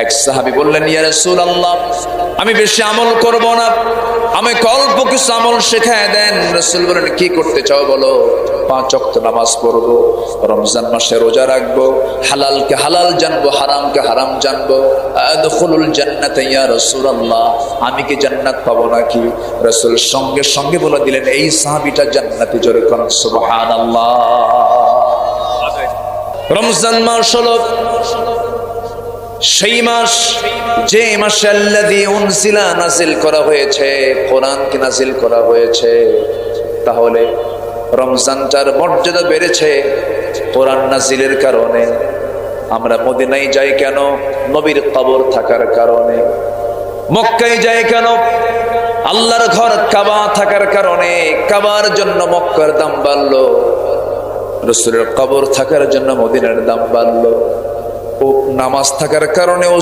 এক সাহাবী বললেন, ইয়া রাসূলুল্লাহ, আমি বেশি আমল করব না, আমাকে অল্প কিছু আমল শেখায় দেন। রাসূল বলেন, কি করতে চাও বলো? 5 ওয়াক্ত নামাজ পড়বো, রমজান মাসে রোজা রাখবো, হালালকে হালাল জানবো, হারামকে হারাম জানবো। আদখুলুল জান্নাতা ইয়া রাসূলুল্লাহ, আমি কি জান্নাত পাবো নাকি? রাসূল সঙ্গে সঙ্গে বলে দিলেন, এই সাহাবীটা জান্নাতি। জোরে করুন সুবহানাল্লাহ। রমজান মাস হলো সেই মাস যে মাসে আল্লাযী উনজিলা নাযিল করা হয়েছে, কোরআনকে নাযিল করা হয়েছে। তাহলে রমজানটার মর্যাদা বেড়েছে কোরআন নাযিলের কারণে। আমরা মদিনায় যাই কেন? নবীর কবর থাকার কারণে। মক্কায় যাই কেন? আল্লাহর ঘর কাবা থাকার কারণে। কাবার জন্য মক্কার দাম বাড়লো, রাসূলের কবর থাকার জন্য মদিনার দাম বাড়লো। ও নামাজ থাকার কারণে